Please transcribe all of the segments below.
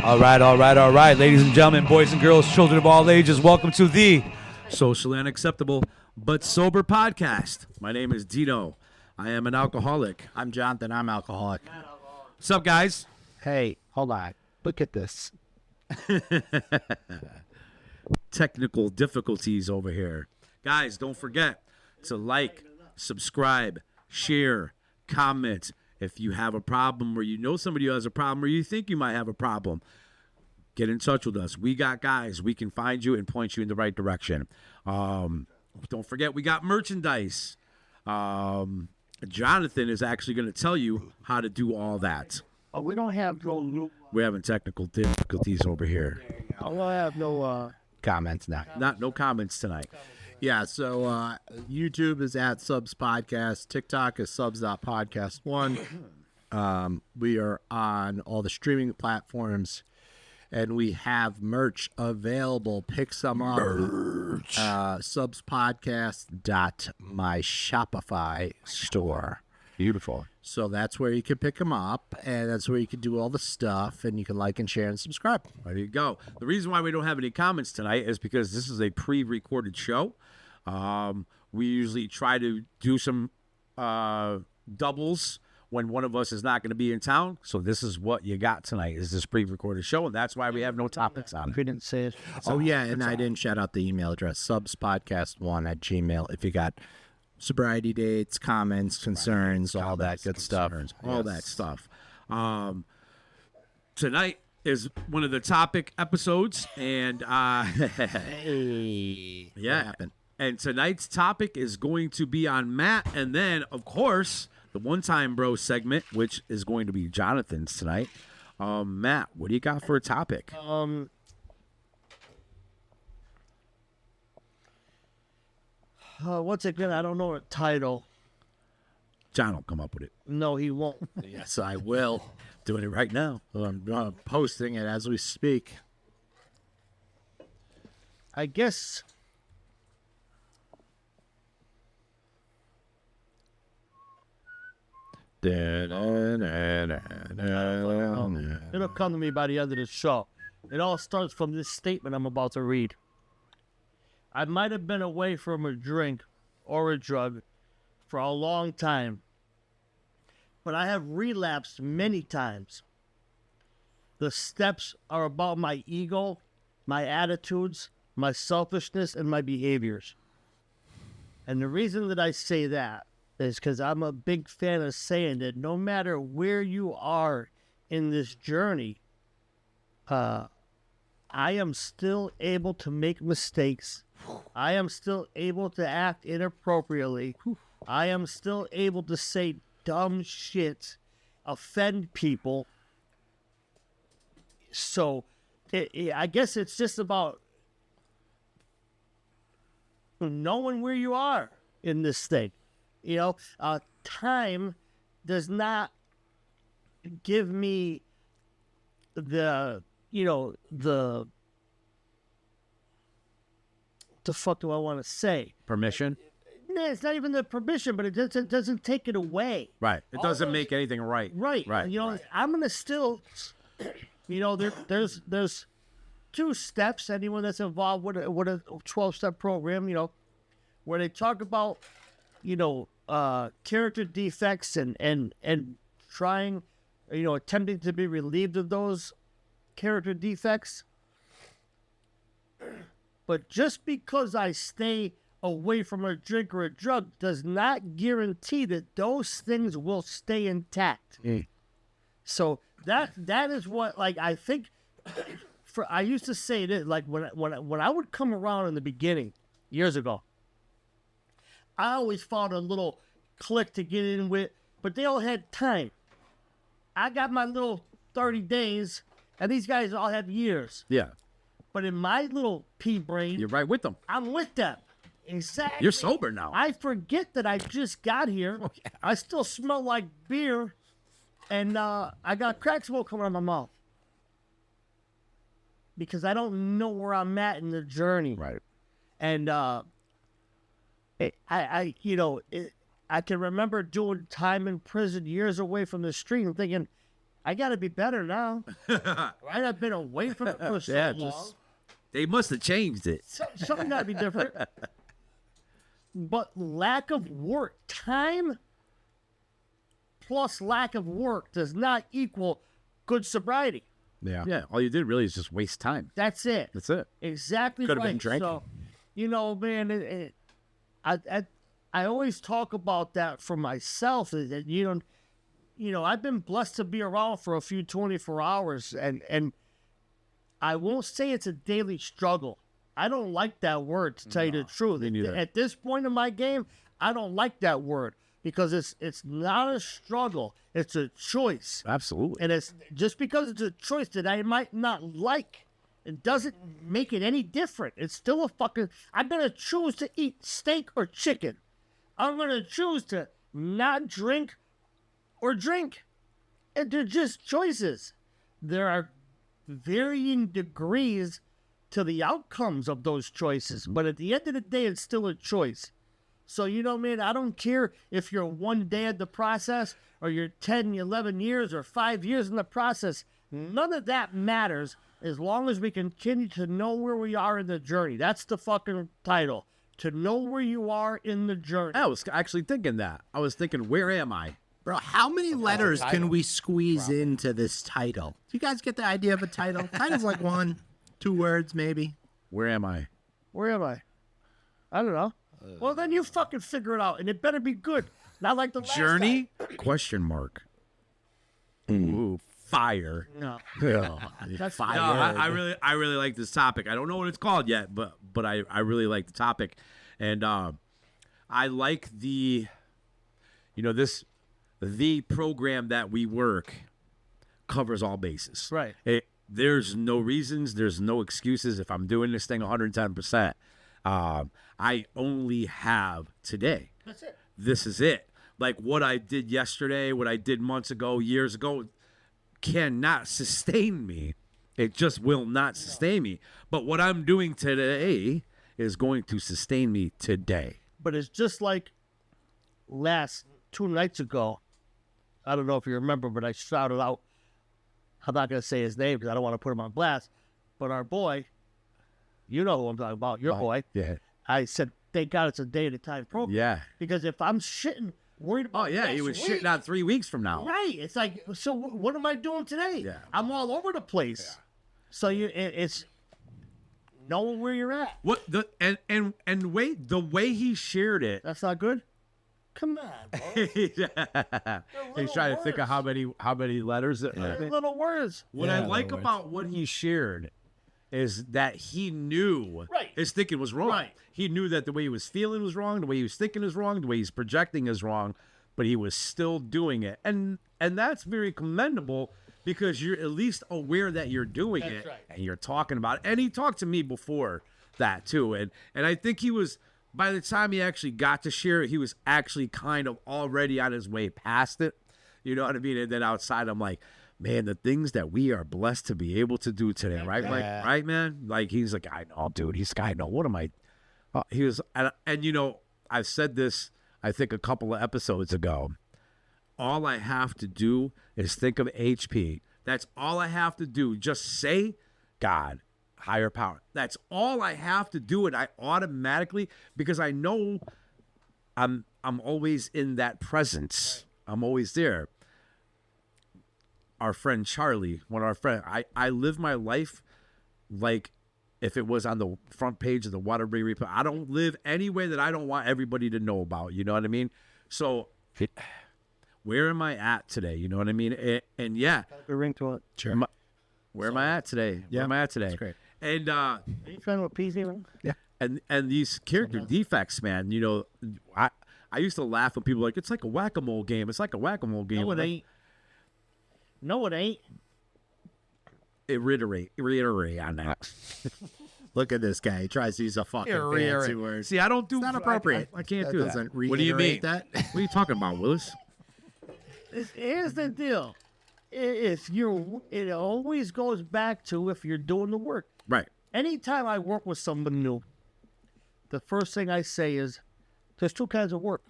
All right. Ladies and gentlemen, boys and girls, children of all ages, welcome to the Social and Acceptable But Sober podcast. My name is Dino. I am an alcoholic. I'm Jonathan. I'm alcoholic. What's up, guys? Hey, hold on. Look at this. Technical difficulties over here. Guys, don't forget to like, subscribe, share, comment. If you have a problem or you know somebody who has a problem or you think you might have a problem, get in touch with us. We got guys. We can find you and point you in the right direction. Don't forget, we got merchandise. Jonathan is actually going to tell you how to do all that. Oh, we don't have no. We're having technical difficulties over here. I don't have no comments now. No comments tonight. Yeah, so YouTube is at Subs Podcast. TikTok is subs.podcast1. We are on all the streaming platforms, and we have merch available. Pick some up. Subspodcast.myshopify store. Beautiful. So that's where you can pick them up, and that's where you can do all the stuff, and you can like and share and subscribe. There you go. The reason why we don't have any comments tonight is because this is a pre-recorded show. We usually try to do some doubles when one of us is not going to be in town. So this is what you got tonight, is this pre-recorded show, and that's why we have no topics on it. We didn't say it. And I didn't shout out the email address, subspodcast1@gmail. If you got sobriety dates, comments, concerns, all that good stuff. All that stuff. Tonight is one of the topic episodes, and Hey, yeah, what happened? And tonight's topic is going to be on Matt, and then, of course, the One Time Bro segment, which is going to be Jonathan's tonight. Matt, what do you got for a topic? Once again, I don't know a title. John will come up with it. No, he won't. Yes, I will. Doing it right now. I'm posting it as we speak. I guess it'll come to me by the end of the show. It all starts from this statement I'm about to read. I might have been away from a drink or a drug for a long time, but I have relapsed many times. The steps are about my ego, my attitudes, my selfishness, and my behaviors. And the reason that I say that is because I'm a big fan of saying that no matter where you are in this journey, I am still able to make mistakes. I am still able to act inappropriately. I am still able to say dumb shit, offend people. So I guess it's just about knowing where you are in this thing. You know, time does not give me the fuck do I want to say? Permission? No, it's not even the permission, but it doesn't take it away. Right. It doesn't make anything right. Right. Right. You know, right. I'm gonna still, you know, there's 2 steps. Anyone that's involved with a 12-step program, you know, where they talk about, you know, character defects and trying, you know, attempting to be relieved of those character defects. But just because I stay away from a drink or a drug does not guarantee that those things will stay intact. So that is what, like, I think. I used to say this, like when I would come around in the beginning years ago, I always found a little clique to get in with, but they all had time. I got my little 30 days, and these guys all have years. Yeah. But in my little pea brain, You're right with them. I'm with them. Exactly. You're sober now. I forget that I just got here. Oh, yeah. I still smell like beer, and I got crack smoke coming out of my mouth. Because I don't know where I'm at in the journey. Right. And I can remember doing time in prison years away from the street and thinking, I got to be better now. Right? I've been away from it for so long. They must have changed it. Something got to be different. But lack of work, time plus lack of work does not equal good sobriety. Yeah. Yeah, all you did really is just waste time. That's it. That's it. Exactly Could have right. been drinking. So, man, I always talk about that for myself. That I've been blessed to be around for a few 24 hours, and I won't say it's a daily struggle. I don't like that word, to tell you the truth. me neither. At this point in my game, I don't like that word because it's not a struggle. It's a choice. Absolutely. And it's just because it's a choice that I might not like, it doesn't make it any different. It's still a fucking... I'm going to choose to eat steak or chicken. I'm going to choose to not drink or drink. And they're just choices. There are varying degrees to the outcomes of those choices. But at the end of the day, it's still a choice. So, man, I don't care if you're one day in the process or you're 10, 11 years or 5 years in the process. None of that matters as long as we continue to know where we are in the journey. That's the fucking title. To know where you are in the journey. I was actually thinking that. I was thinking, where am I? Bro, how many letters can we squeeze into this title? Do you guys get the idea of a title? Title's like 1, 2 words, maybe. Where am I? Where am I? I don't know. Well, then you fucking figure it out, and it better be good. Not like the last Journey? Question mark. Ooh, fire. time. No. That's No, I really like this topic. I don't know what it's called yet, but I really like the topic, and I like the program that we work covers all bases. Right. There's no reasons. There's no excuses. If I'm doing this thing 110%, I only have today. That's it. This is it. Like what I did yesterday, what I did months ago, years ago, cannot sustain me. It just will not sustain me. But what I'm doing today is going to sustain me today. But it's just like last 2 nights ago. I don't know if you remember, but I shouted out, I'm not going to say his name because I don't want to put him on blast, but our boy, you know who I'm talking about, your boy. Yeah. I said, thank God it's a day-at-a-time program. Yeah. Because if I'm worried about Oh, yeah. He was shitting out 3 weeks from now. Right. It's like, so what am I doing today? Yeah. I'm all over the place. Yeah. So it's knowing where you're at. What and wait, the way he shared it. That's not good? Come on, bro. He's trying to think of how many letters. They're little words. What I like about what he shared is that he knew his thinking was wrong. Right. He knew that the way he was feeling was wrong, the way he was thinking is wrong, the way he's projecting is wrong, but he was still doing it. And that's very commendable because you're at least aware that you're doing it and you're talking about it. And he talked to me before that too. And I think he was, by the time he actually got to share it, he was actually kind of already on his way past it. You know what I mean? And then outside, I'm like, man, the things that we are blessed to be able to do today, right? Like, right, man? Like, he's like, I know, dude. I know. What am I? He was, and I've said this, I think, a couple of episodes ago. All I have to do is think of HP. That's all I have to do. Just say God, higher power. That's all I have to do. And I automatically, because I know I'm always in that presence. I'm always there. Our friend Charlie, one of our friends, I live my life like if it was on the front page of the Waterbury Report. I don't live anywhere that I don't want everybody to know about. You know what I mean? So where am I at today? You know what I mean? And yeah. A ring to it. Sure. Where am I at today? Yeah. Where am I at today? That's great. And Are you trying to appease me? Yeah. and these character defects, man, I used to laugh when people were like, it's like a whack-a-mole game. It's like a whack-a-mole game. No, it ain't. No, it ain't. Reiterate on that. Look at this guy. He tries to use a fucking fancy word. See, I don't do. It's not appropriate. I can't That do that. doesn't What do you mean? reiterate that. What are you talking about, Willis? Here's the deal. It always goes back to if you're doing the work. Right. Anytime I work with someone new, the first thing I say is, there's 2 kinds of work.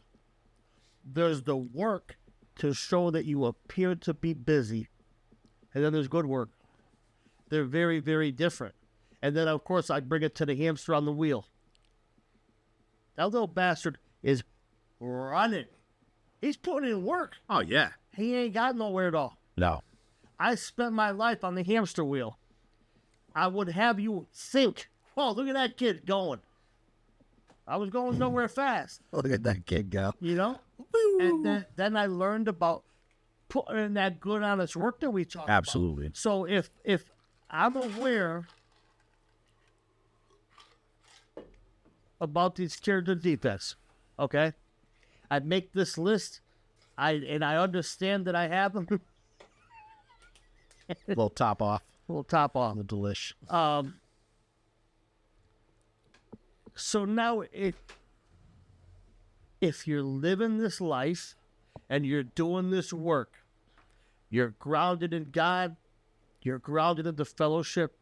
There's the work to show that you appear to be busy, and then there's good work. They're very, very different. And then, of course, I bring it to the hamster on the wheel. That little bastard is running. He's putting in work. Oh, yeah. He ain't got nowhere at all. No. I spent my life on the hamster wheel. I would have you think, oh, look at that kid going. I was going nowhere fast. Look at that kid go. You know? And then I learned about putting in that good, honest work that we talked about. Absolutely. So if I'm aware about these character defects, okay? I make this list, and I understand that I have them. Little top off. Little top off. The delish. So now, if you're living this life and you're doing this work, you're grounded in God, you're grounded in the fellowship,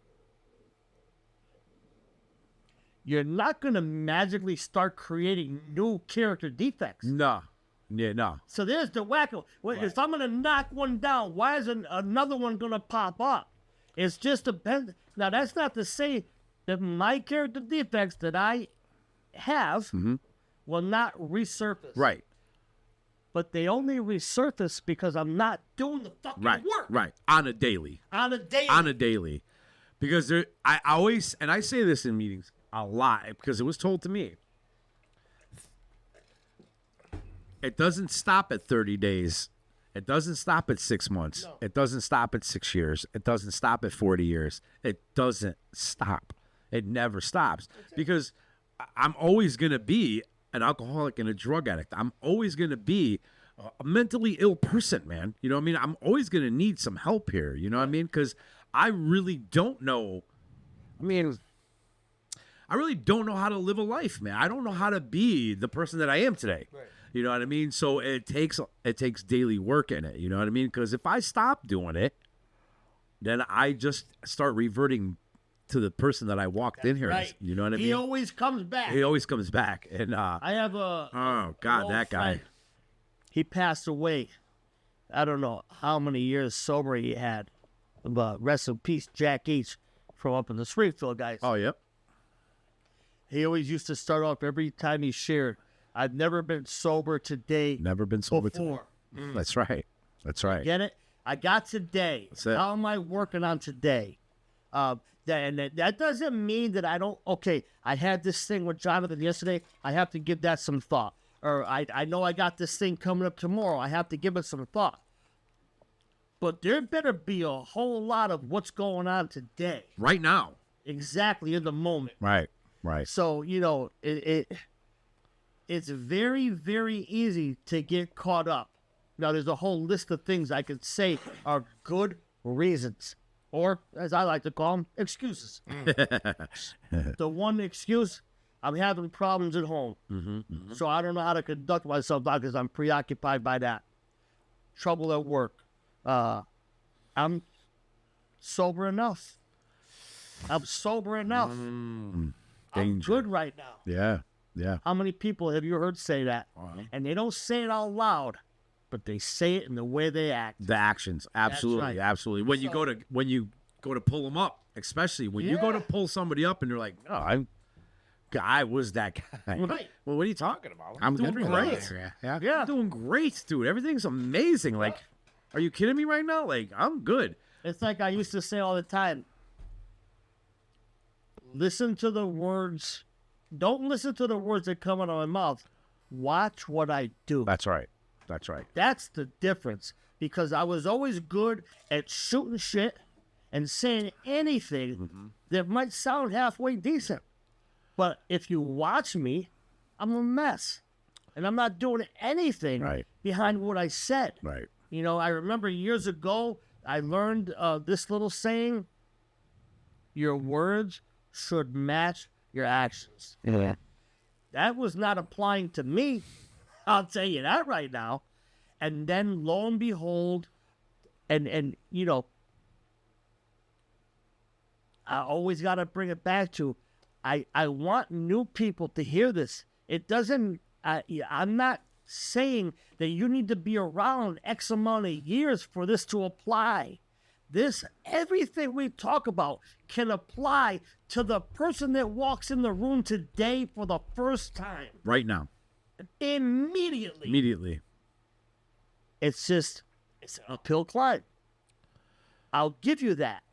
you're not going to magically start creating new character defects. No. Yeah, no. So there's the wacko. Well, if I'm going to knock one down, why is another one going to pop up? It's just a... Now, that's not to say that my character defects that I have will not resurface. Right. But they only resurface because I'm not doing the fucking work. Right. On a daily. On a daily. Because I always, and I say this in meetings a lot because it was told to me. It doesn't stop at 30 days. It doesn't stop at 6 months. No. It doesn't stop at 6 years. It doesn't stop at 40 years. It doesn't stop. It never stops. Because I'm always going to be an alcoholic and a drug addict. I'm always going to be a mentally ill person, man. You know what I mean? I'm always going to need some help here. You know what I mean? Because I really don't know. I really don't know how to live a life, man. I don't know how to be the person that I am today. Right. You know what I mean? So it takes daily work in it. You know what I mean? Because if I stop doing it, then I just start reverting to the person that I walked in here. Right. You know what I mean? He always comes back. He always comes back. And I have oh God, that guy. Friend. He passed away. I don't know how many years sober he had. But rest in peace, Jack H. from up in the Springfield, guys. Oh, yep. He always used to start off every time he shared. I've never been sober today. Never been sober before. That's right. That's right. Get it? I got today. That's it. How am I working on today? That doesn't mean that I don't. Okay, I had this thing with Jonathan yesterday. I have to give that some thought. Or I know I got this thing coming up tomorrow. I have to give it some thought. But there better be a whole lot of what's going on today. Right now. Exactly in the moment. Right. Right. So, you know, it's very, very easy to get caught up. Now, there's a whole list of things I could say are good reasons. Or, as I like to call them, excuses. The one excuse, I'm having problems at home. So I don't know how to conduct myself now because I'm preoccupied by that. Trouble at work. I'm sober enough. I'm good right now. Yeah, yeah. How many people have you heard say that? And they don't say it out loud, but they say it in the way they act. The actions, absolutely, right. absolutely. When you go to pull them up, especially when you go to pull somebody up, and they're like, "Oh, I was that guy." Right. Well, what are you talking about? I'm doing good great. Yeah. I'm doing great, dude. Everything's amazing. Like, are you kidding me right now? Like, I'm good. It's like I used to say all the time. Listen to the words. Don't listen to the words that come out of my mouth. Watch what I do. That's right. That's right. That's the difference. Because I was always good at shooting shit and saying anything that might sound halfway decent. But if you watch me, I'm a mess. And I'm not doing anything behind what I said. Right. You know, I remember years ago, I learned this little saying, your words should match your actions. Yeah. That was not applying to me. I'll tell you that right now. And then lo and behold, and you know, I always got to bring it back to, I want new people to hear this. It doesn't, I'm not saying that you need to be around X amount of years for this to apply. everything we talk about can apply to the person that walks in the room today for the first time. Right now. Immediately. It's an uphill climb. I'll give you that.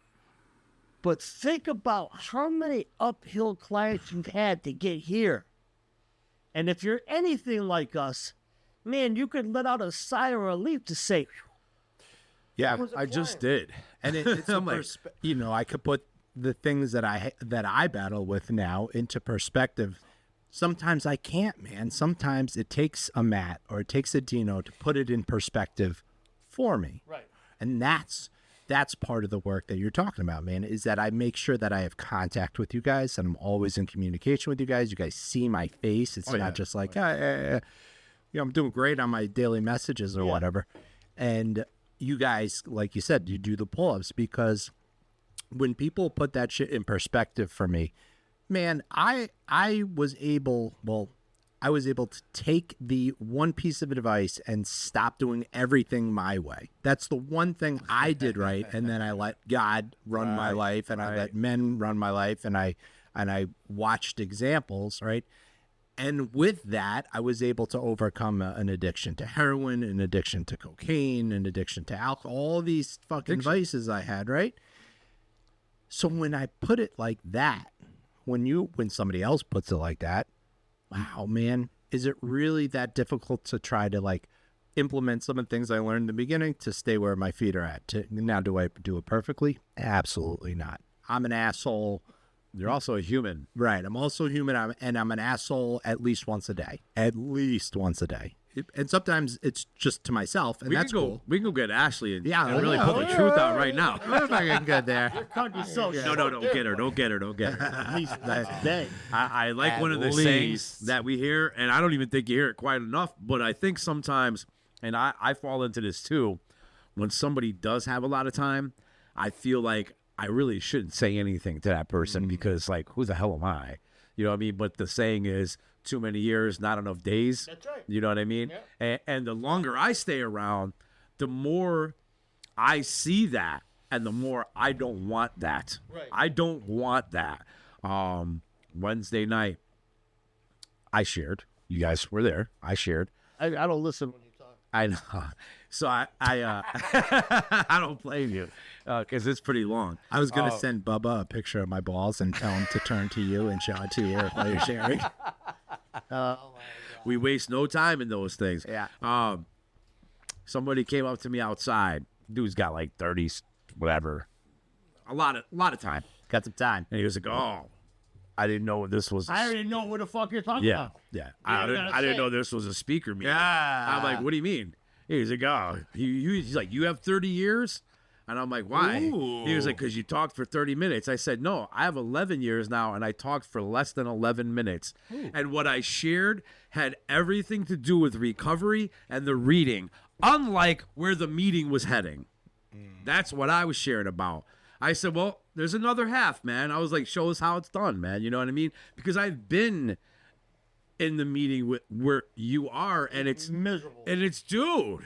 But think about how many uphill climbs you've had to get here. And if you're anything like us, man, you could let out a sigh or a leap to say, Yeah, I just did. and it's I'm like, I could put the things that I battle with now into perspective. Sometimes I can't, man. Sometimes it takes a Matt or it takes a Dino to put it in perspective for me. Right. And that's part of the work that you're talking about, man, is that I make sure that I have contact with you guys and I'm always in communication with you guys. You guys see my face. It's not just like, I'm doing great on my daily messages or whatever. And you guys, like you said, you do the pull-ups, because when people put that shit in perspective for me, man, I was able to take the one piece of advice and stop doing everything my way. That's the one thing I did right, and then I let God run my life, and I let men run my life, and I watched examples, right? And with that, I was able to overcome an addiction to heroin, an addiction to cocaine, an addiction to alcohol, all these fucking vices I had, right? So when I put it like that, when somebody else puts it like that, wow, man, is it really that difficult to try to like implement some of the things I learned in the beginning to stay where my feet are at? Now, do I do it perfectly? Absolutely not. I'm an asshole. you're also a human. Right. I'm also human, and I'm an asshole at least once a day. At least once a day. And sometimes it's just to myself, and that's cool. We can go get Ashley and, Yeah, and really put the truth out right now. We're fucking good there. No, don't get her. Don't get her. At least today. I like At one of the least. sayings that we hear, and I don't even think you hear it quite enough, but I think sometimes, and I fall into this too, when somebody does have a lot of time, I feel like I really shouldn't say anything to that person because, like, who the hell am I? You know what I mean? But the saying is, too many years, not enough days. That's right. You know what I mean? Yeah. And the longer I stay around, the more I see that, and the more I don't want that. Right. I don't want that. Wednesday night, I shared. You guys were there. I shared. I don't listen when you talk. I know. So I I don't blame you because it's pretty long. I was going to send Bubba a picture of my balls and tell him to turn to you and show it to you while you're sharing. We waste no time in those things. Yeah. Somebody came up to me outside. Dude's got like 30s, whatever. A lot of time. Got some time. And he was like, "Oh, I didn't know this was." I already know what the fuck you're talking Yeah, about. yeah. Yeah, I didn't know this was a speaker meeting. Yeah. I'm like, "What do you mean?" He's like, "Oh, he's like, you have 30 years?" And I'm like, "Why?" Ooh. He was like, "Because you talked for 30 minutes." I said, "No, I have 11 years now, and I talked for less than 11 minutes." And what I shared had everything to do with recovery and the reading, unlike where the meeting was heading. That's what I was sharing about. I said, "Well, there's another half, man." I was like, "Show us how it's done, man." You know what I mean? Because I've been in the meeting with where you are, and it's miserable. and it's, dude,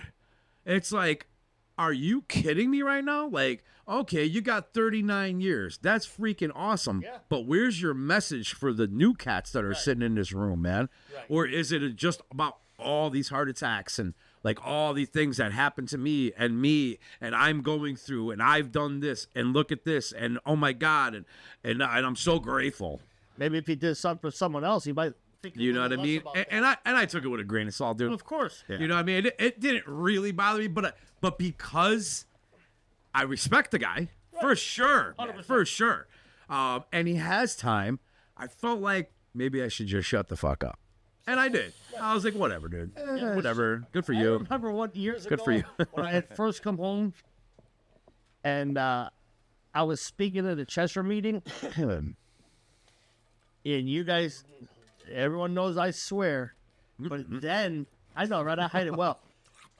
it's like, are you kidding me right now? Like, okay, you got 39 years. That's freaking awesome. Yeah. But where's your message for the new cats that are sitting in this room, man? Right. Or is it just about all these heart attacks and like all these things that happened to me and I'm going through and I've done this and look at this and oh my God and I'm so grateful. Maybe if he did something for someone else, he might think. You know what I mean? And I took it with a grain of salt, dude. Of course. You know what I mean? It didn't really bother me, but because I respect the guy, for sure, 100%. for sure, and he has time, I felt like maybe I should just shut the fuck up. And I did. I was like, whatever, dude. Whatever. Good for I you. remember what years ago Good for you. when I had first come home and I was speaking at a Cheshire meeting. And you guys, everyone knows I swear. But then, I know, right? I hide it well.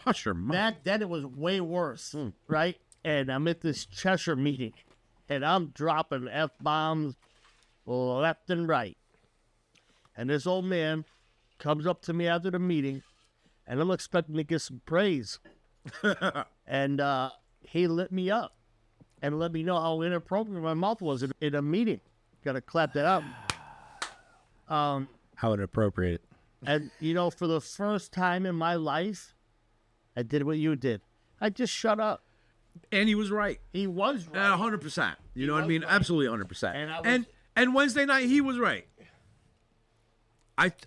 Hush your mouth. Back then, it was way worse, right? And I'm at this Cheshire meeting, and I'm dropping F-bombs left and right. And this old man comes up to me after the meeting, and I'm expecting to get some praise. And he lit me up. and let me know how inappropriate my mouth was in a meeting. Got to clap that up. How inappropriate. And, for the first time in my life, I did what you did. I just shut up. And he was right. He was right. 100%. You know what I mean? right. Absolutely 100%. And And Wednesday night, he was right.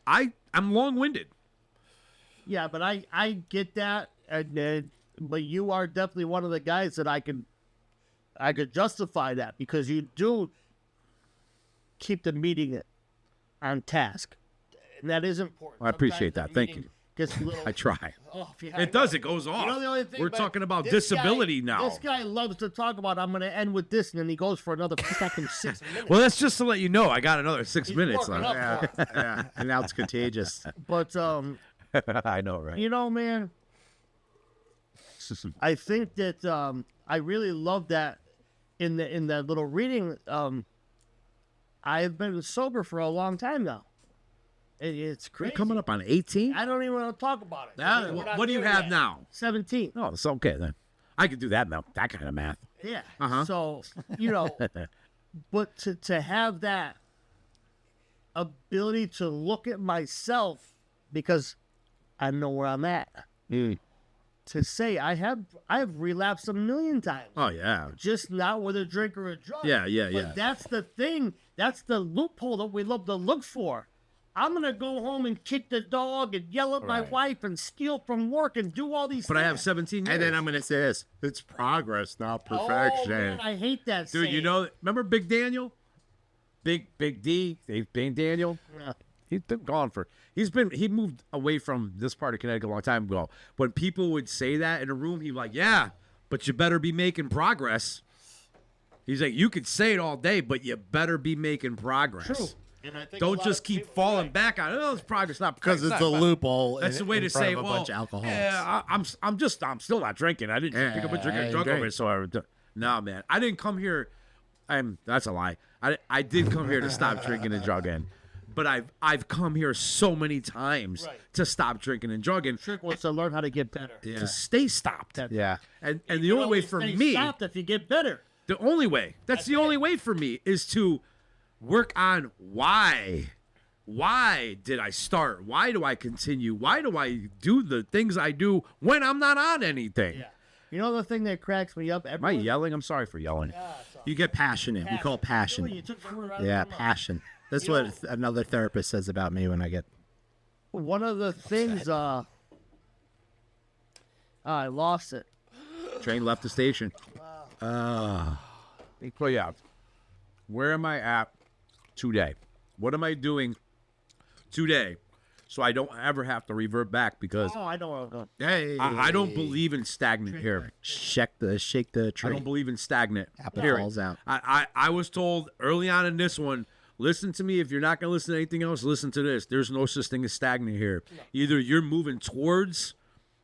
I'm long-winded. Yeah, but I get that, but you are definitely one of the guys that I could justify that, because you do keep the meeting on task, and that is important. I appreciate that. Thank you. I try. It does. It goes off. The only thing, we're talking about disability now. This guy loves to talk about, I'm going to end with this, and then he goes for another fucking 6 minutes. Well, that's just to let you know I got another 6 minutes working left. up for it. Yeah, and now it's contagious. But, I know, right? Man, I think that I really love that in that little reading. I've been sober for a long time now. It's crazy. You're coming up on 18? I don't even want to talk about it. What do you have now? 17. Oh, it's okay then. I could do that now. That kind of math. Yeah. Uh-huh. So, but to have that ability to look at myself, because I know where I'm at, to say I have relapsed a million times. Oh, yeah. Just not with a drink or a drug. Yeah. But that's the thing. That's the loophole that we love to look for. I'm going to go home and kick the dog and yell at my wife and steal from work and do all these things. But I have 17 years. And then I'm going to say this. It's progress, not perfection. Oh, man, I hate that Dude, saying. remember Big Daniel? Big D, Big Daniel? Yeah. He's been gone he moved away from this part of Connecticut a long time ago. When people would say that in a room, he'd be like, yeah, but you better be making progress. He's like, you could say it all day, but you better be making progress. True. And I think Don't just keep falling back on it. Oh, it's progress, not Because it's not- a loophole. That's the way in to front say, of a well, bunch of alcoholics. yeah, I'm still not drinking. I didn't pick up a drink I and drunk agree. over it, so no, man. I didn't come here. That's a lie. I did come here to stop drinking and drugging, but I've come here so many times to stop drinking and drugging. Trick was to learn how to get better. To stay stopped. Yeah. And the only way for me, Stopped if you get better. the only way, that's the only way for me is to work on why. Why did I start? Why do I continue? Why do I do the things I do when I'm not on anything? Yeah. You know the thing that cracks me up? Am I yelling? I'm sorry for yelling. You get passionate. We call it passion. You took the word out of Yeah, my mouth. passion. That's what another therapist says about me when I get. One of the things, I lost it. Train left the station. So yeah, where am I at today? What am I doing today so I don't ever have to revert back? Because Oh, I know where I'm going. Hey, I don't believe in stagnant here. shake the I tree. don't believe in stagnant. Apple period. falls out. I was told early on in this one, listen to me. If you're not going to listen to anything else, listen to this. There's no such thing as stagnant here. Either you're moving towards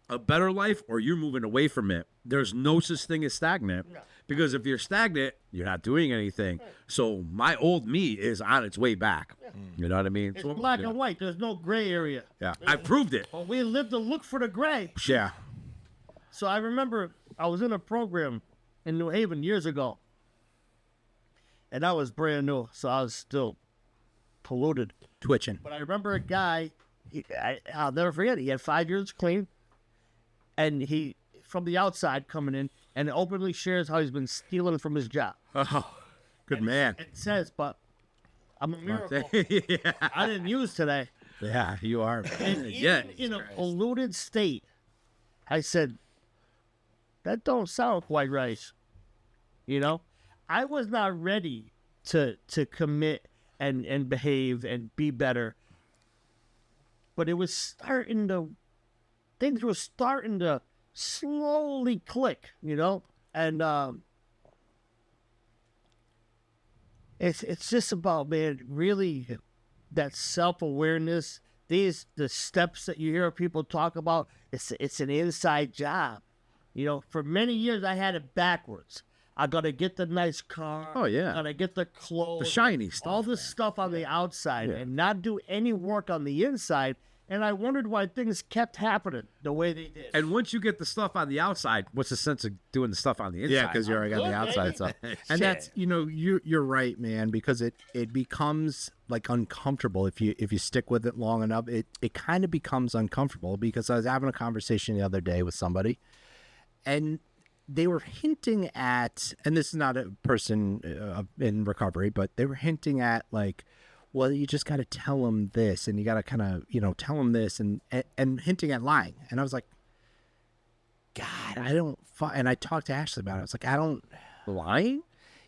a better life or you're moving away from it. There's no such thing as stagnant. Because if you're stagnant, you're not doing anything. So my old me is on its way back. You know what I mean? It's So, black yeah. and white. There's no gray area. Yeah, I proved it. But we live to look for the gray. Yeah. So I remember I was in a program in New Haven years ago. And I was brand new, so I was still polluted. Twitching. But I remember a guy, I'll never forget, he had 5 years clean. And he, from the outside coming in, and openly shares how he's been stealing from his job. Oh, good man. It says, but I'm a miracle. Yeah. I didn't use today. Yeah, you are. And Yeah. even in a polluted state, I said, that don't sound quite right. You know? I was not ready to commit and behave and be better. But it was things were starting to slowly click, you know? And it's just about, man, really that self-awareness. The steps that you hear people talk about, it's an inside job. You know, for many years I had it backwards. I gotta get the nice car. Oh, yeah. I gotta get the clothes. The shiny stuff. All this stuff on the outside and not do any work on the inside. And I wondered why things kept happening the way they did. And once you get the stuff on the outside, what's the sense of doing the stuff on the inside? Yeah, because you already got the outside stuff. And that's, you're right, man, because it becomes like uncomfortable if you stick with it long enough. It kind of becomes uncomfortable, because I was having a conversation the other day with somebody, and they were hinting at, and this is not a person in recovery, but they were hinting at like, well, you just got to tell them this, and you got to kind of, tell them this, and hinting at lying. And I was like, God, I don't, and I talked to Ashley about it. I was like, I don't, Lying?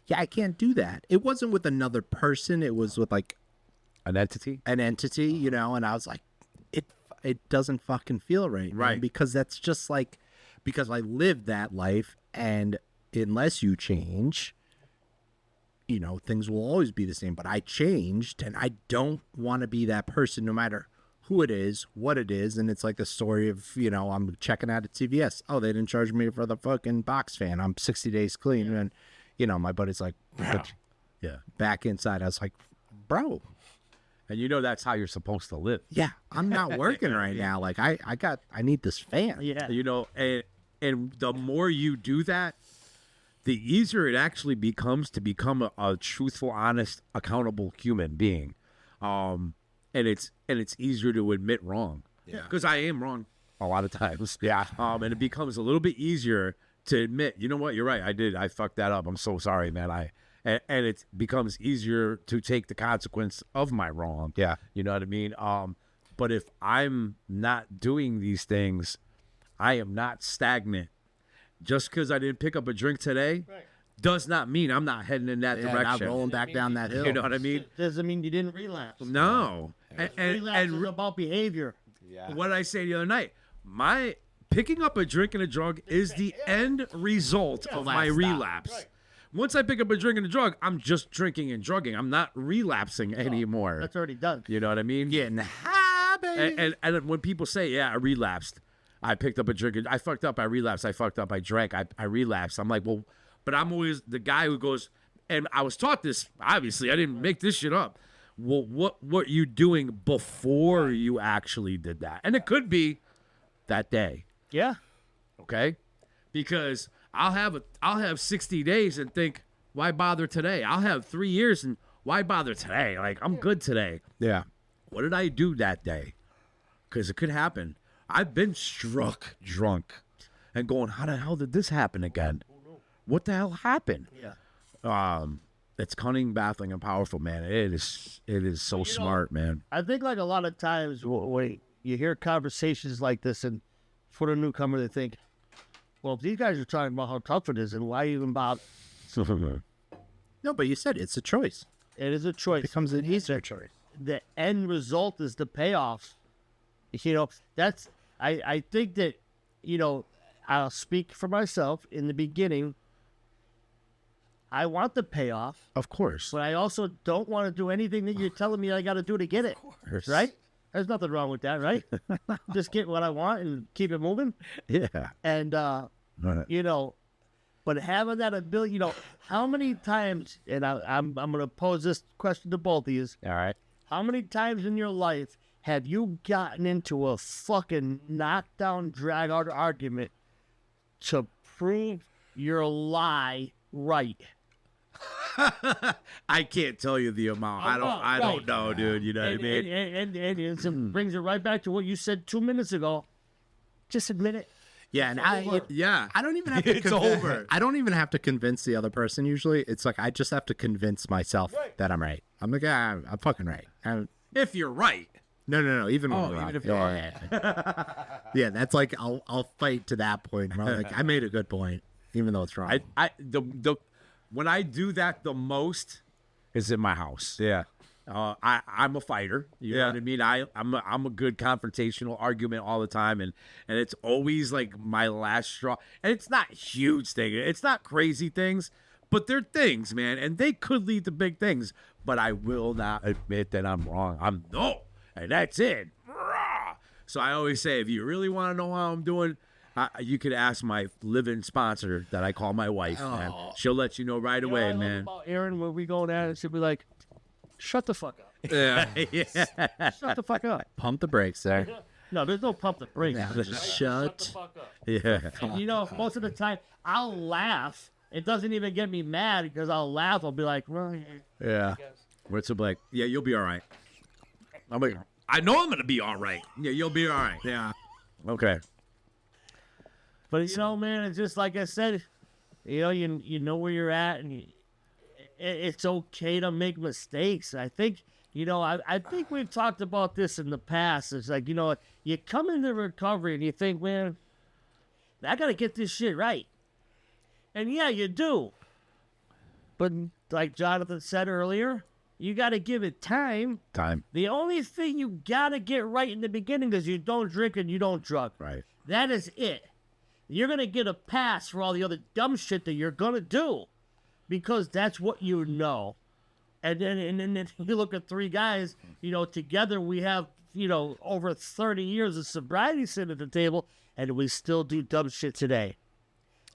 yeah, I can't do that. It wasn't with another person. It was with like An entity? an entity, and I was like, it doesn't fucking feel right. Right. Man, because that's just like, because I lived that life, and unless you change, things will always be the same. But I changed, and I don't want to be that person, no matter who it is, what it is. And it's like the story of, I'm checking out at CVS. Oh, they didn't charge me for the fucking box fan. I'm 60 days clean. And, my buddy's like, Yeah. back inside. I was like, bro, And that's how you're supposed to live. yeah, I'm not working right now. Like I need this fan. Yeah. And the more you do that, the easier it actually becomes to become a truthful, honest, accountable human being. And it's easier to admit wrong. Yeah. Because I am wrong a lot of times. Yeah. And it becomes a little bit easier to admit, you know what, you're right. I fucked that up. I'm so sorry, man. And it becomes easier to take the consequence of my wrong. Yeah. You know what I mean? But if I'm not doing these things, I am not stagnant. Just because I didn't pick up a drink today does not mean I'm not heading in that Yeah, direction. not rolling back down that hill. You know what I mean? Doesn't mean you didn't relapse. No. Relapse is about behavior. What did I say the other night? My picking up a drink and a drug is the end result of my relapse. Right. Once I pick up a drink and a drug, I'm just drinking and drugging. I'm not relapsing anymore. That's already done. You know what I mean? Getting high, baby. And when people say, yeah, I relapsed, I picked up a drink, I fucked up, I relapsed, I fucked up, I drank, I relapsed. I'm like, well, but I'm always the guy who goes, and I was taught this, obviously, I didn't make this shit up. Well, what were you doing before you actually did that? And it could be that day, Yeah. okay? Because I'll have 60 days and think, why bother today? I'll have 3 years and why bother today? Like, I'm good today. Yeah. What did I do that day? Because it could happen. I've been struck drunk and going, how the hell did this happen again? What the hell happened? Yeah. It's cunning, baffling, and powerful, man. It is so smart, man. I think like a lot of times when you hear conversations like this, and for the newcomer, they think, well, if these guys are talking about how tough it is, and why even bother? No, but you said it's a choice. It is a choice. It becomes an easier choice. The end result is the payoff. That's I think that, I'll speak for myself. In the beginning, I want the payoff, Of course. but I also don't want to do anything that you're telling me I got to do to get it. Right? There's nothing wrong with that, right? Just get what I want and keep it moving. Yeah. And but having that ability, how many times? And I'm going to pose this question to both of you. All right. How many times in your life have you gotten into a fucking knockdown, drag out argument to prove your lie right? I can't tell you the amount. I don't know, dude. You know what I mean? And it brings it right back to what you said 2 minutes ago. Just admit it. Yeah, and I don't even have to. It's over. I don't even have to convince the other person. Usually, it's like I just have to convince myself that I'm right. I'm like, I'm fucking right. If you're right. No. Even when I'm even wrong. if you're Yeah, that's like I'll fight to that point. Where I'm like, I made a good point, even though it's wrong. When I do that the most is in my house. Yeah. I'm a fighter. You know what I mean? I'm a good confrontational argument all the time, and it's always like my last straw. And it's not huge things. It's not crazy things, but they're things, man, and they could lead to big things. But I will not admit that I'm wrong. And that's it. So I always say, if you really want to know how I'm doing, you could ask my living sponsor that I call my wife, man. She'll let you know right away, I love man. about Aaron, when we go at it, she'll be like, shut the fuck up. Yeah. Shut the fuck up. Pump the brakes there. No, there's no pump the brakes. Yeah, just Shut the shut. fuck up. Yeah. You know, most of the time, I'll laugh. It doesn't even get me mad because I'll laugh. I'll be like, well, Yeah. What's it like? Yeah, you'll be all right. I'm like, I know I'm gonna be all right. Yeah, you'll be all right. Yeah. Okay. but you know, man, it's just like I said, you know, you know where you're at, and it's okay to make mistakes. I think, you know, I think we've talked about this in the past. It's like, you know, you come into recovery and you think, man, I got to get this shit right. And yeah, you do. But like Jonathan said earlier, you got to give it time. Time. The only thing you got to get right in the beginning is you don't drink and you don't drug. Right. That is it. You're going to get a pass for all the other dumb shit that you're going to do because that's what you know. And then you look at three guys, you know, together we have, you know, over 30 years of sobriety sitting at the table, and we still do dumb shit today.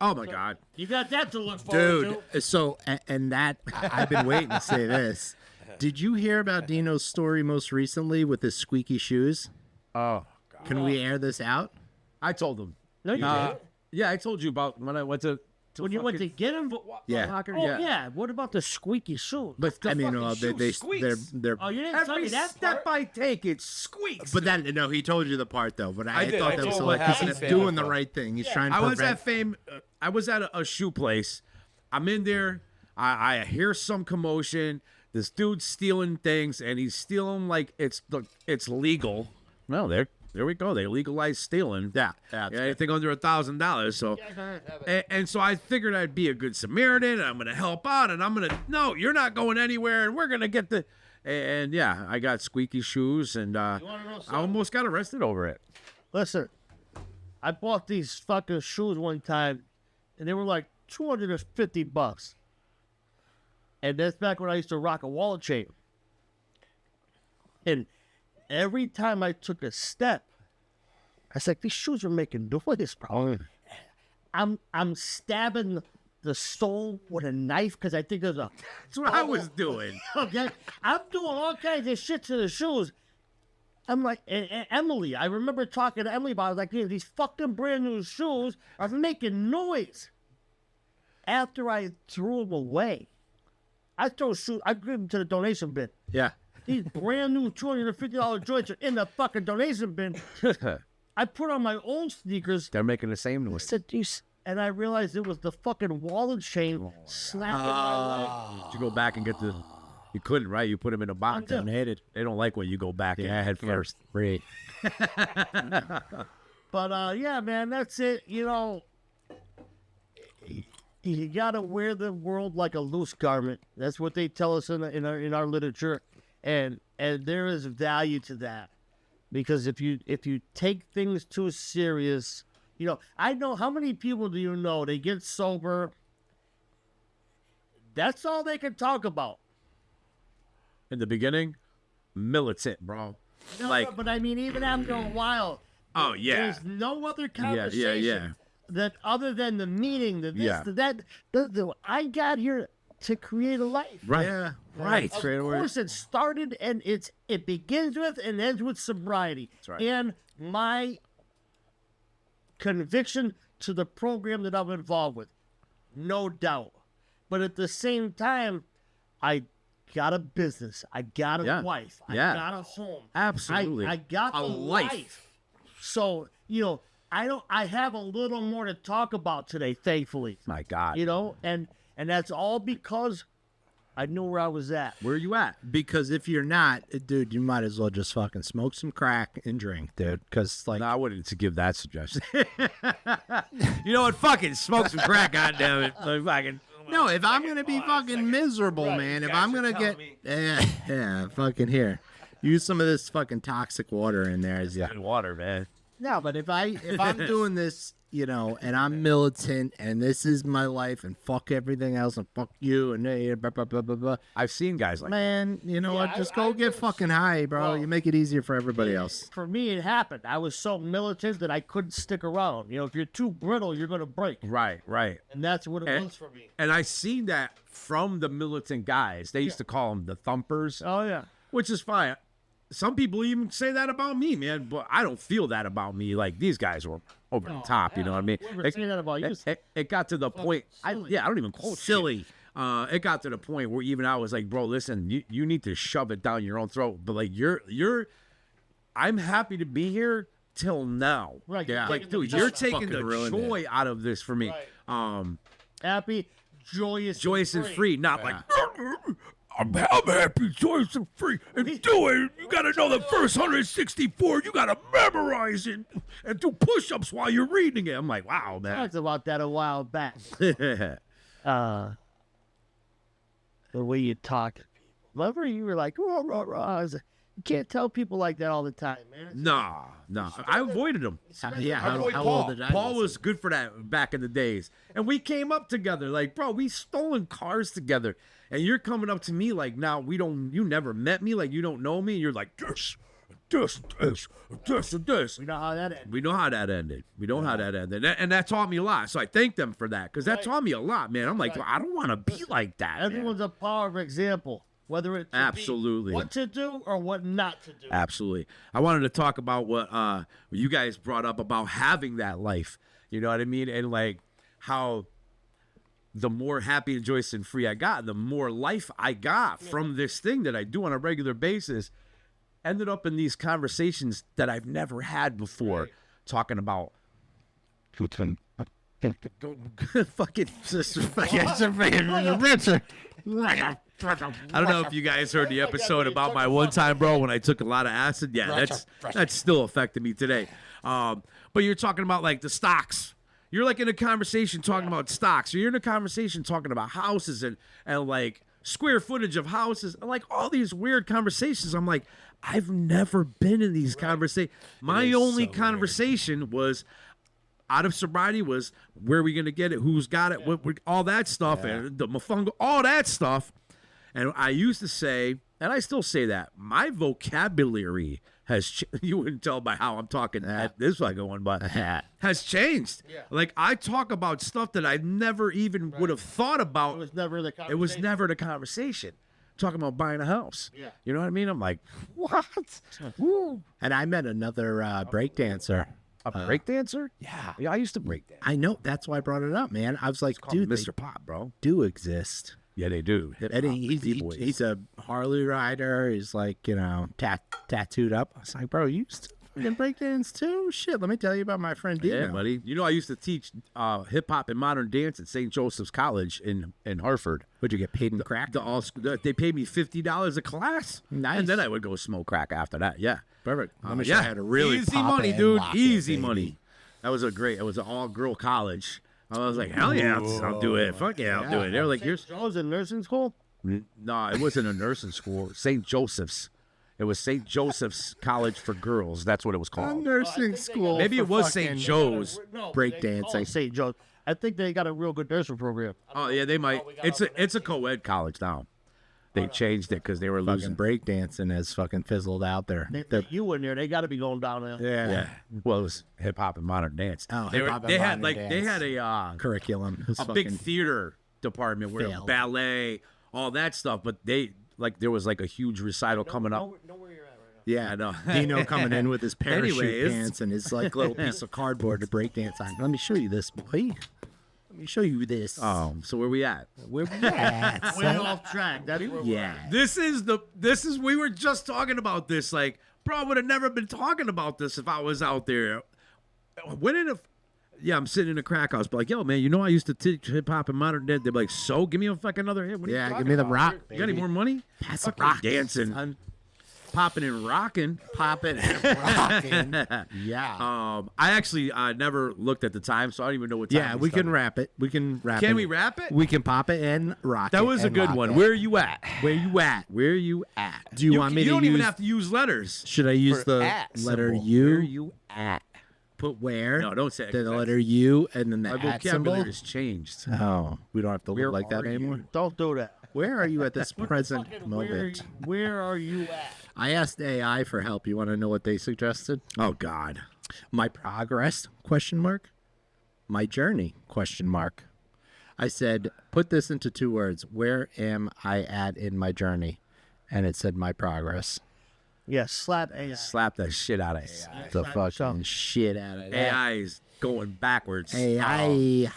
Oh my God. You got that to look forward Dude, to. so, and that, I've been waiting to say this. Did you hear about Dino's story most recently with his squeaky shoes? Oh God. Can we air this out? I told him. No, you didn't. Yeah, I told you about when I went to When you went to get him? Yeah. Locker. Oh, yeah. What about the squeaky shoe? But I mean, fucking they're, shoe squeaks. they're, Oh, you didn't tell Every me that step part? I take, it squeaks. but then, no, he told you the part though, but I did. thought I that was told so what like, 'cause happened he's to doing him. the right thing. He's trying to I was prevent. at I was at a shoe place. I'm in there. I hear some commotion. This dude's stealing things, and he's stealing like it's legal. Well, there we go. They legalized stealing. Yeah, that's anything under $1,000. So, and so I figured I'd be a good Samaritan. And I'm gonna help out, and no, you're not going anywhere, and we're gonna get the. And yeah, I got squeaky shoes, and I almost got arrested over it. Listen, I bought these fucking shoes one time, and they were like $250. And that's back when I used to rock a wallet chain. And every time I took a step, I was like, these shoes are making noise, bro. I'm stabbing the sole with a knife because I think there's a. That's what I was doing. Okay, I'm doing all kinds of shit to the shoes. I'm like, and Emily, I remember talking to Emily about it. I was like, "Dude, these fucking brand new shoes are making noise." After I threw them away, I give them to the donation bin. Yeah. These brand new $250 joints are in the fucking donation bin. I put on my own sneakers. They're making the same I noise. said, and I realized it was the fucking wallet chain slapping my leg. Did you go back and get the? You couldn't, right? You put them in a box. Yeah. Donated. They don't like when you go back in head first. Free. But yeah, man, that's it. You know, you gotta wear the world like a loose garment. That's what they tell us in our literature, and there is value to that, because if you take things too serious, you know, I know how many people do you know they get sober. That's all they can talk about. In the beginning, militant, bro. No, Like- but I mean, even after a while, Oh yeah. there's no other conversation. yeah. That other than the meeting, the this, Yeah. the that, I got here to create a life. Right. Yeah. Right. Of course, it started and it begins with and ends with sobriety. That's right. And my conviction to the program that I'm involved with, no doubt. But at the same time, I got a business. I got a Yeah. wife. I Yeah. got a home. Absolutely. I got A the life. life. So, you know, I have a little more to talk about today, thankfully. My God. You know, and that's all because I knew where I was at. Where are you at? Because if you're not, dude, you might as well just fucking smoke some crack and drink, dude. Because, like, No, I wouldn't give that suggestion. You know what? Fucking smoke some crack, goddammit. Like, fucking. no, if I'm going to be fucking miserable, man, if I'm going to get. Yeah, fucking here. Use some of this fucking toxic water in there as you. Good water, man. No, but if I'm doing this, you know, and I'm militant and this is my life and fuck everything else and fuck you and blah, blah, blah, blah, blah. I've seen guys like Man, you know what? Just go get fucking high, bro. You make it easier for everybody else. For me, it happened. I was so militant that I couldn't stick around. You know, if you're too brittle, you're going to break. Right. And that's what it And- was for me. And I seen that from the militant guys. They used to call them the thumpers. Oh, yeah. which is fine. Some people even say that about me, man, but I don't feel that about me. Like, these guys were over the top, you know what I mean? Whoever say that about you, It got to the point. I don't even call it silly. It got to the point where even I was like, bro, listen, you need to shove it down your own throat. But like, I'm happy to be here till now. Right. Yeah. Like, dude, you're taking the ruined it. joy out of this for me. Right. Happy, joyous And free, not like I'm happy, joyous and free, and do it. You gotta know the first 164. You gotta memorize it and do push-ups while you're reading it. I'm like, wow, man. talked about that a while back. The way you talk to people. Remember, you were like, rah, rah, rah. I was like, you can't tell people like that all the time, man. Nah. I avoided him. Yeah, how Paul. old did I Paul was good for that back in the days. And we came up together. Like, bro, we stolen cars together. And you're coming up to me like, now you never met me. Like, you don't know me. And you're like, this. We know how that ended. We know how that ended. And that taught me a lot. So I thank them for that. Because that taught me a lot, man. I'm like, I don't want to be like that. Everyone's a powerful example. Whether it's Absolutely. what to do or what not to do. Absolutely. I wanted to talk about what you guys brought up about having that life. You know what I mean? And like how the more happy and joyous and free I got, the more life I got from this thing that I do on a regular basis. Ended up in these conversations that I've never had before, talking about fucking I don't know if you guys heard the episode about my one time, bro, when I took a lot of acid. Yeah, that's still affecting me today. But you're talking about like the stocks. You're like in a conversation talking about stocks. Or you're in a conversation talking about houses and like square footage of houses and like all these weird conversations. I'm like, I've never been in these conversations. My only conversation was out of sobriety was where are we going to get it? Who's got it? What, all that stuff and the mofungo, all that stuff. And I used to say, and I still say that, my vocabulary has, you wouldn't tell by how I'm talking at this fucking one, but has changed. Yeah. Like, I talk about stuff that I never even would have thought about. It was never the conversation. It was never the conversation. Talking about buying a house. Yeah. You know what I mean? I'm like, what? Woo. And I met another break dancer. A break dancer? Yeah. I used to break dance. I know. That's why I brought it up, man. I was like, dude, Mr. Pop, bro. Do exist. Yeah, they do. And he's a Harley rider. He's like, you know, tattooed up. I was like, bro, you used to fucking breakdance too? Shit, let me tell you about my friend Dino. Yeah, buddy. You know, I used to teach hip hop and modern dance at St. Joseph's College in Hartford. Would you get paid in crack? They paid me $50 a class. Nice. And then I would go smoke crack after that. Yeah. Perfect. Let me show you how to really easy pop money, it and dude. lock it, Easy baby. money. It was an all-girl college. I was like, hell yeah, I'll do it. Fuck yeah, I'll do it. They were like, here's... Joe's in nursing school? No, it wasn't a nursing school. St. Joseph's. It was St. Joseph's College for Girls. That's what it was A called. nursing school. Maybe it for was fucking St. Joe's. breakdancing. St. Joe's. I think they got a real good nursing program. Oh yeah, they might. It's a co-ed college now. They changed it because they were losing. Fucking breakdancing has fucking fizzled out there. You in there, they got to be going down there. Yeah. Well, it was hip hop and modern dance. Oh, they hip-hop and they had modern they dance. had a Curriculum. a big theater department where failed. ballet, all that stuff. But there was like a huge recital coming up. Know where you're at right now. Yeah, I know. Dino coming in with his parachute Anyways. pants and his like little piece of cardboard to breakdance on. Let me show you this, boy. Let me show you this. Oh, so where we at? Where we at? Way off track. That's where we're Yeah. at. This is we were just talking about this. Like, bro, I would have never been talking about this if I was out there. I'm sitting in a crack house, but like, yo, man, you know I used to teach hip hop and modern dance. They're like, so give me a fucking another hit. What are you Yeah, talking give me the about? rock. You got any more money? Pass the Fucking rock. dancing, popping and rocking. Popping and rocking. Yeah. I actually never looked at the time, so I don't even know what time. Yeah, we can wrap it. We can wrap it. Can we wrap it? We can pop it and rock it. That was a and good lock one. it. Where are you at? Where you at? Where are you at? Do you want me You to don't even use- have to use letters. Should I use For the at letter symbol. U? Where are you at? Put where? No, don't say it, The 'cause letter U and then the My at symbol. vocabulary has changed. Oh, we don't have to Where look like that are you? anymore. Don't do that. Where are you at this present Fucking moment? Where are you at? I asked AI for help. You want to know what they suggested? Oh God. My progress? Question mark. My journey? Question mark. I said, put this into 2 words. Where am I at in my journey? and it said my progress. Yeah, slap AI. Slap the shit out of AI. The fucking shit out of that. AI is going backwards. AI.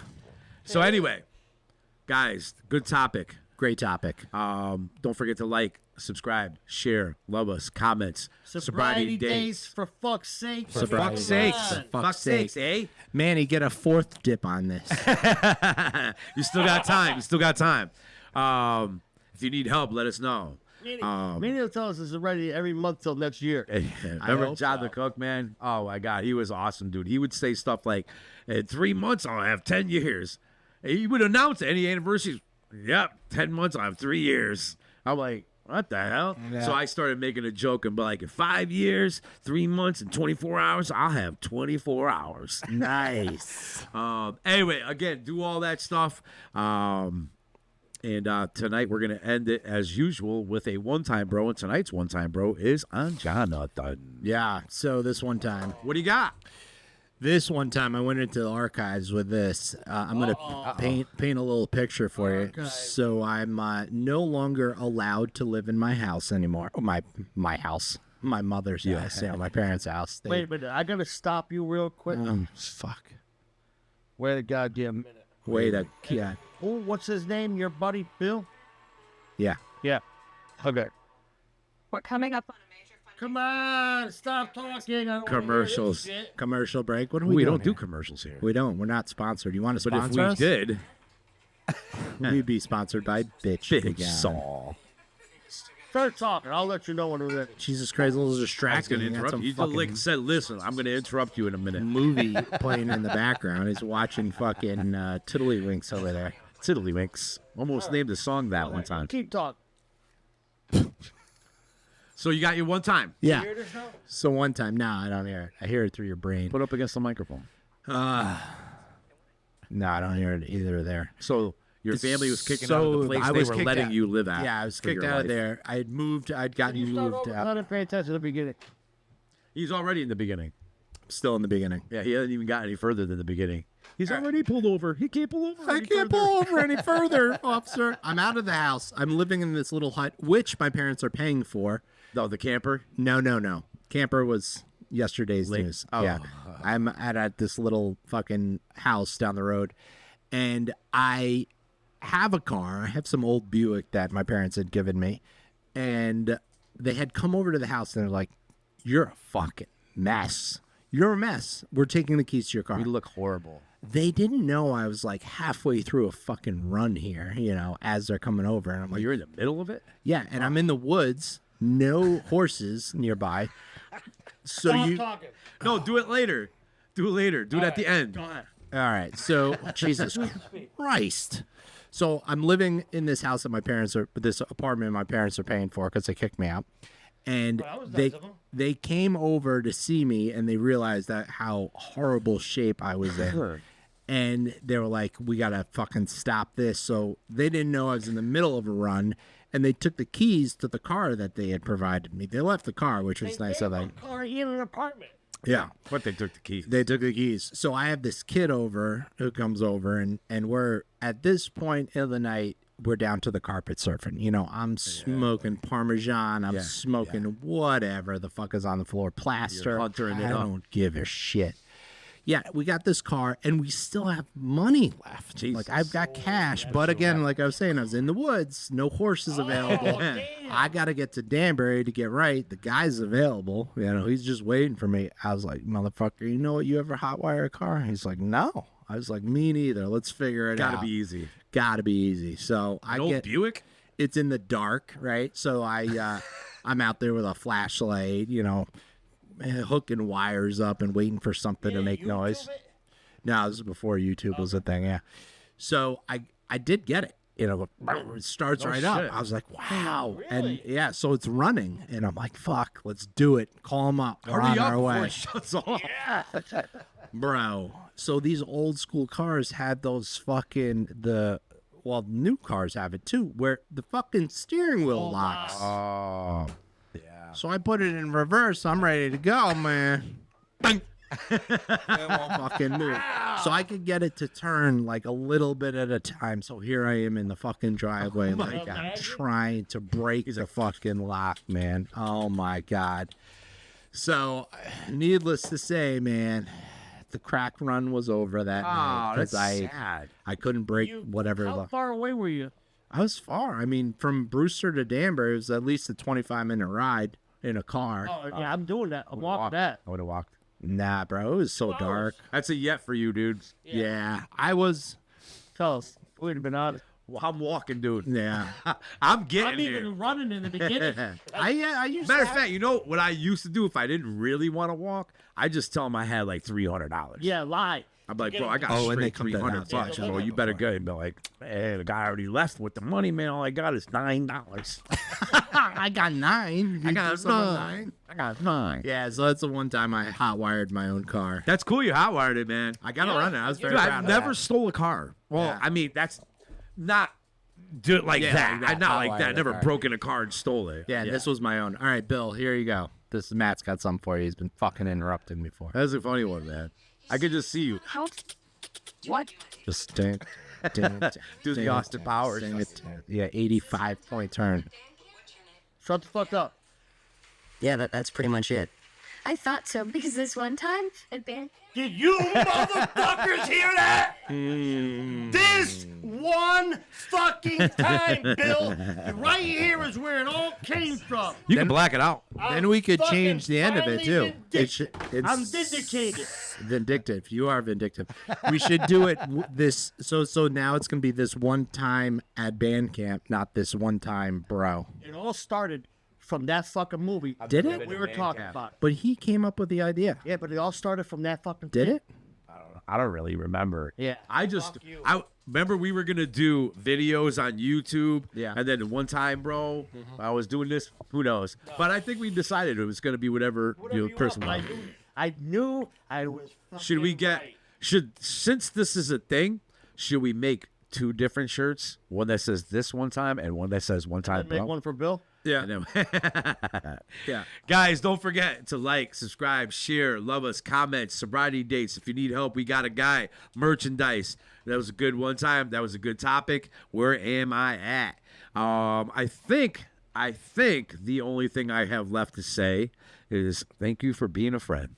So anyway, guys, good topic. Great topic. Don't forget to like, subscribe, share, love us, comments. Sobriety days, for fuck's sake. For fuck's sakes. Come on. For fuck's sakes, eh? Manny, get a 4th dip on this. You still got time. You still got time. If you need help, let us know. Manny will tell us this already every month till next year. Remember John the Cook, man? Oh, my God. He was awesome, dude. He would say stuff like, in 3 months, I'll have 10 years. And he would announce any anniversaries. Yep, 10 months, I'll have 3 years. I'm like, what the hell? Yeah. So I started making a joke and be like, in 5 years, 3 months, and 24 hours, I'll have 24 hours. Nice. Anyway, again, do all that stuff. And tonight we're going to end it as usual with a one-time bro. And tonight's one-time bro is on Jonathan. Yeah. So this one time. What do you got? This one time I went into the archives with this. I'm going to paint a little picture for you. So I'm no longer allowed to live in my house anymore. Oh, my house. My mother's house. Yeah, my parents' house. Wait a minute. I got to stop you real quick. Fuck. Wait a goddamn minute. Wait a... Yeah. Oh, what's his name? Your buddy, Bill? Yeah. Yeah. Okay. We're coming up on a major fundraiser. Come on. Stop talking. I don't wanna hear Commercials. this shit. Commercial break. What are we We doing don't do here? commercials here. We don't. We're not sponsored. You want to But if sponsor we us? did, We'd be sponsored by Bitch. big Again. Saul. Start talking. I'll let you know when we're ready. Jesus Christ, a little I was distracting. going to You got interrupt some you. You fucking just said, listen, I'm going to interrupt you in a minute. movie playing in the background. He's watching fucking Tiddlywinks over there. Tiddlywinks. Almost named a song that one time. Keep talking. So you got your one time. Yeah. Hear this now? So one time, no, I don't hear it. I hear it through your brain. Put up against the microphone. No, I don't hear it either there. So your family was kicking out of the place I they was were kicked letting out. you live at. Yeah, I was for kicked your out of life. there. I had moved. I'd gotten You start moved over. out. I didn't pay attention at the beginning. He's already in the beginning. Still in the beginning. Yeah, he hasn't even got any further than the beginning. He's already pulled over. He can't pull over. I any can't further. pull over any further, officer. I'm out of the house. I'm living in this little hut, which my parents are paying for. No, the camper. No. Camper was yesterday's Late. news. Oh. Yeah. I'm at this little fucking house down the road, and I have a car. I have some old Buick that my parents had given me, and they had come over to the house, and they're like, "You're a fucking mess. You're a mess. We're taking the keys to your car." You look horrible. They didn't know I was like halfway through a fucking run here, as they're coming over, and I'm like, You're in the middle of it? yeah, and I'm in the woods, no horses nearby. So Stop you talking. No, do it later. Do it later. Do it at the end. Go ahead. All right. So Jesus Christ. So I'm living in this house that this apartment my parents are paying for because they kicked me out. And Well, that was nice of 'em. they came over to see me, and they realized that how horrible shape I was in. And they were like, we got to fucking stop this. So they didn't know I was in the middle of a run, and they took the keys to the car that they had provided me. They left the car, which was nice of them. Car in an apartment. Yeah. But they took the keys. They took the keys. So I have this kid over who comes over, and we're at this point of the night, we're down to the carpet surfing. I'm smoking Parmesan. I'm smoking whatever the fuck is on the floor. Plaster. You're huntering it I up. don't give a shit. Yeah, we got this car, and we still have money left. Jesus. Like, I've got cash. But again, like I was saying, I was in the woods. No horses available. damn. I got to get to Danbury to get right. The guy's available. He's just waiting for me. I was like, motherfucker, you know what? You ever hotwire a car? He's like, no. I was like, me neither. Let's figure it out. Gotta be easy. Gotta be easy. So I An old get Buick? it's in the dark, right? So I'm out there with a flashlight, hooking wires up and waiting for something to make noise. No, this is before YouTube was a thing, yeah. So I did get it. It starts right up. shit. I was like, wow. And yeah, so it's running. And I'm like, fuck, let's do it. Call them up. We're on Hurry up our before way. it shuts off. Bro. So these old school cars had those fucking new cars have it too, where the fucking steering wheel locks. Oh. Yeah. So I put it in reverse. I'm ready to go, man. Bang. It won't fucking move. So I could get it to turn like a little bit at a time. So here I am in the fucking driveway, like I'm trying to break the fucking lock, man. Oh my God. So, needless to say, man, the crack run was over that night because I couldn't break whatever. How far away were you? I was far. I mean, from Brewster to Danbury, it was at least a 25-minute ride in a car. Oh, yeah, I'm doing that. I'm walking that. I would have walked. Nah, bro, it was so dark. That's a yet for you, dude. Yeah, I was. Tell us. We'd have been honest. Well, I'm walking, dude. Yeah. I'm getting I'm here. even running in the beginning. I used Matter to of fact, you know what I used to do if I didn't really want to walk? I just tell them I had like $300. Yeah, lie. I'm like, bro, I got Oh, and they straight come to 300 that. bucks. Yeah, Bro, you better go and be like, hey, the guy already left with the money, man. All I got is $9. I got 9. I got 9. I got 9. Yeah, so that's the one time I hot wired my own car. That's cool. You hotwired it, man. I got to run it. I was very Dude, proud I've of never that. stole a car. Well, Yeah. I mean, that's not do it like Yeah, that. like that. I'm not like Hotwired that. a Never car. broken a car and stole it. Yeah, this was my own. All right, Bill, here you go. This Matt's got something for you. He's been fucking interrupting me for. That's a funny one, man. I could just see you. What? Just Do the Austin Powers. Yeah, 85-point turn. Shut the fuck up. Yeah, that's pretty much it. I thought so because this one time at band. Did you motherfuckers hear that? This one fucking time, Bill. Right here is where it all came from. You can black it out. Then we could fucking change the end of it too. finally It's I'm vindicated. vindictive. You are vindictive. We should do it this. So now it's gonna be this one time at band camp, not this one time, bro. It all started from that fucking movie. Did that it? we were talking about. But he came up with the idea. Yeah, but it all started from that fucking Did thing. it? I don't really remember. Yeah. I remember we were gonna do videos on YouTube. Yeah. And then one time, bro, I was doing this. Who knows? But I think we decided it was gonna be whatever the person I wanted. knew I was. Should we get? right. Since this is a thing, should we make 2 different shirts? One that says this one time and one that says one time, Make bro. one for Bill? Yeah. Yeah. Guys, don't forget to like, subscribe, share, love us, comment, sobriety dates. If you need help, we got a guy. Merchandise. That was a good one time. That was a good topic. Where am I at? I think the only thing I have left to say is thank you for being a friend.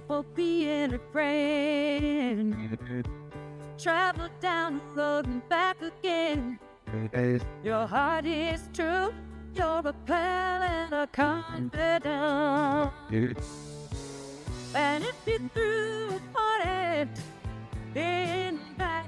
For being a friend. Travel down the road and back again. Your heart is true. You're a pal and a confidant. And if you threw a party in back